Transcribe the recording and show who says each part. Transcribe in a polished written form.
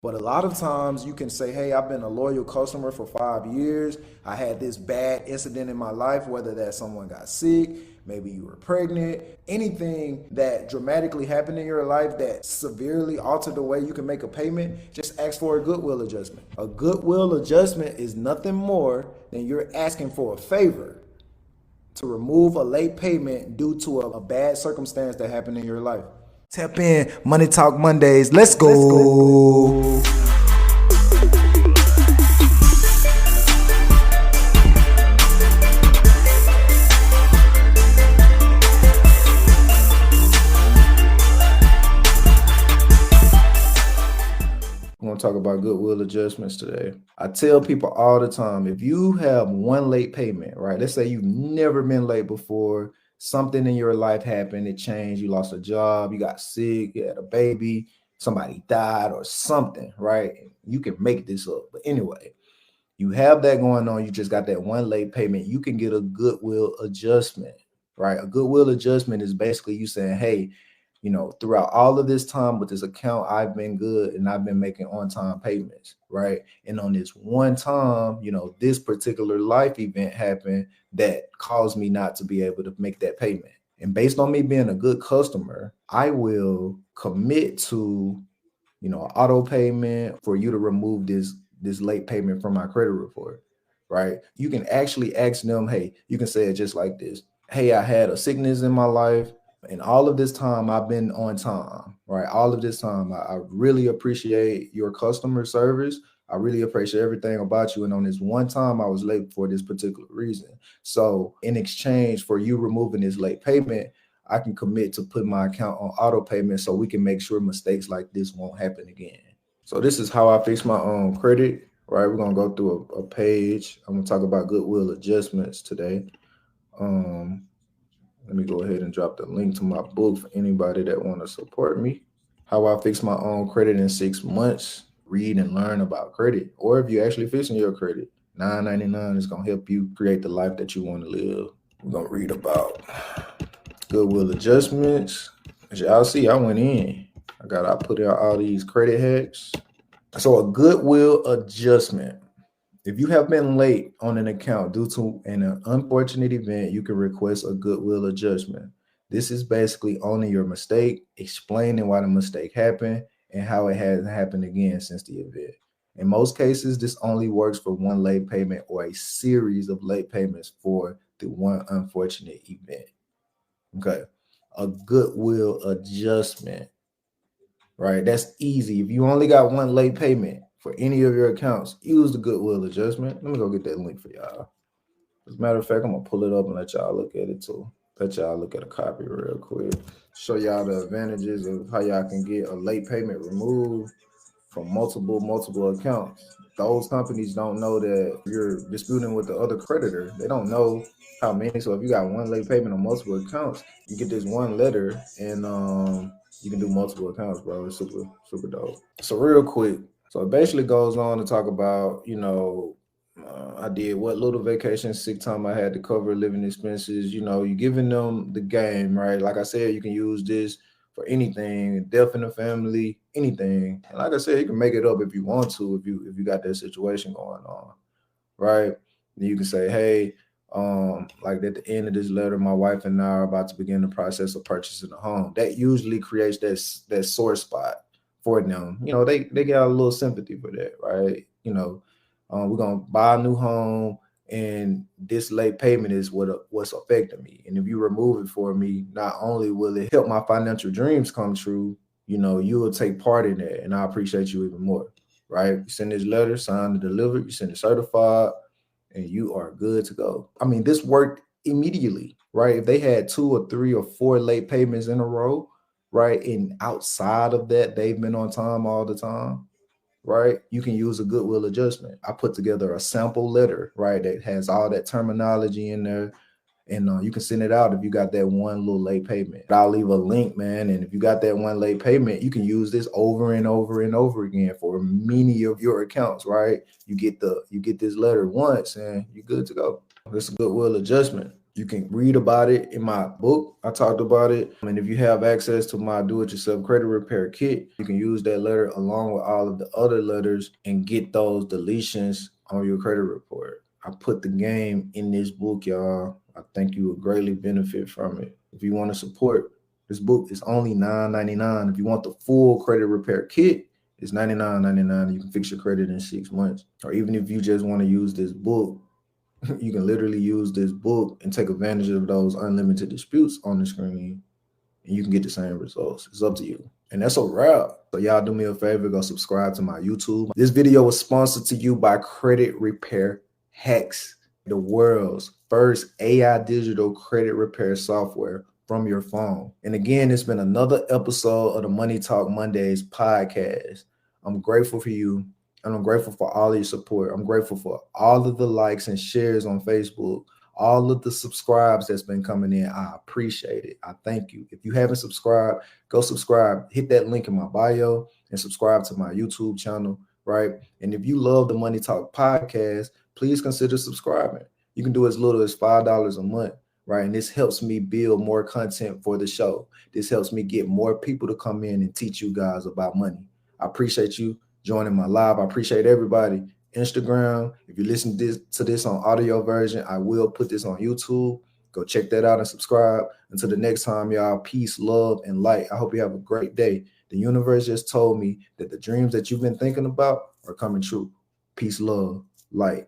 Speaker 1: But a lot of times you can say, hey, I've been a loyal customer for 5 years. I had this bad incident in my life, whether that someone got sick, maybe you were pregnant, anything that dramatically happened in your life that severely altered the way you can make a payment, just ask for a goodwill adjustment. A goodwill adjustment is nothing more than you're asking for a favor to remove a late payment due to a bad circumstance that happened in your life. Tap in Money Talk Mondays. Let's go. We're going to talk about goodwill adjustments today. I tell people all the time, if you have one late payment, right? Let's say you've never been late before. Something in your life happened, it changed, you lost a job, you got sick, you had a baby, somebody died or something, right? You can make this up. But anyway, you have that going on, you just got that one late payment, you can get a goodwill adjustment, right? A goodwill adjustment is basically you saying, hey, throughout all of this time with this account, I've been good and I've been making on-time payments, right? And on this one time, this particular life event happened that caused me not to be able to make that payment. And based on me being a good customer, I will commit to, auto payment for you to remove this late payment from my credit report, right? You can actually ask them, hey, you can say it just like this. Hey, I had a sickness in my life. And all of this time I've been on time, right? All of this time, I really appreciate your customer service. I really appreciate everything about you. And on this one time I was late for this particular reason. So in exchange for you removing this late payment, I can commit to put my account on auto payment so we can make sure mistakes like this won't happen again. So this is how I fix my own credit, right? We're going to go through a page. I'm going to talk about goodwill adjustments today. Let me go ahead and drop the link to my book for anybody that want to support me. How I fix my own credit in 6 months. Read and learn about credit. Or if you're actually fixing your credit, $9.99 is going to help you create the life that you want to live. We're going to read about goodwill adjustments. As y'all see, I went in. I put out all these credit hacks. So a goodwill adjustment. If you have been late on an account due to an unfortunate event, you can request a goodwill adjustment. This is basically owning your mistake, explaining why the mistake happened, and how it hasn't happened again since the event. In most cases, this only works for one late payment or a series of late payments for the one unfortunate event. Okay, a goodwill adjustment, right? That's easy. If you only got one late payment for any of your accounts, use the goodwill adjustment. Let me go get that link for y'all. As a matter of fact, I'm gonna pull it up and let y'all look at it too. Let y'all look at a copy real quick. Show y'all the advantages of how y'all can get a late payment removed from multiple accounts. Those companies don't know that you're disputing with the other creditor. They don't know how many. So if you got one late payment on multiple accounts, you get this one letter and you can do multiple accounts, bro. It's super dope. So real quick, so it basically goes on to talk about, I did what little vacation, sick time I had to cover, living expenses. You're giving them the game, right? Like I said, you can use this for anything, death in the family, anything. And like I said, you can make it up if you want to, if you got that situation going on, right? Then you can say, hey, like at the end of this letter, my wife and I are about to begin the process of purchasing a home. That usually creates that sore spot for them. They got a little sympathy for that, right? We're gonna buy a new home, and this late payment is what's affecting me. And if you remove it for me, not only will it help my financial dreams come true, you will take part in that, and I appreciate you even more, right? You send this letter, signed and delivered, you send it certified, and you are good to go. I mean, this worked immediately, right? If they had 2 or 3 or 4 late payments in a row, right, and outside of that, they've been on time all the time, right? You can use a goodwill adjustment. I put together a sample letter, right, that has all that terminology in there, and you can send it out if you got that one little late payment. I'll leave a link, man, and if you got that one late payment, you can use this over and over and over again for many of your accounts, right? You get this letter once, and you're good to go. This is a goodwill adjustment. You can read about it in my book. I talked about it. And if you have access to my do-it-yourself credit repair kit, you can use that letter along with all of the other letters and get those deletions on your credit report. I put the game in this book, y'all. I think you will greatly benefit from it. If you want to support this book, it's only $9.99. If you want the full credit repair kit, it's $99.99. You can fix your credit in 6 months. Or even if you just want to use this book, you can literally use this book and take advantage of those unlimited disputes on the screen, and you can get the same results. It's up to you. And that's a wrap. So y'all do me a favor, go subscribe to my YouTube. This video was sponsored to you by Credit Repair Hacks, the world's first AI digital credit repair software from your phone. And again, it's been another episode of the Money Talk Mondays podcast. I'm grateful for you. And I'm grateful for all your support. I'm grateful for all of the likes and shares on Facebook, all of the subscribes that's been coming in. I appreciate it. I thank you. If you haven't subscribed, go subscribe. Hit that link in my bio and subscribe to my YouTube channel, right? And if you love the Money Talk podcast, please consider subscribing. You can do as little as $5 a month, right? And this helps me build more content for the show. This helps me get more people to come in and teach you guys about money. I appreciate you joining my live. I appreciate everybody. Instagram, if you listen to this on audio version, I will put this on YouTube. Go check that out and subscribe. Until the next time, y'all, peace, love, and light. I hope you have a great day. The universe just told me that the dreams that you've been thinking about are coming true. Peace, love, light.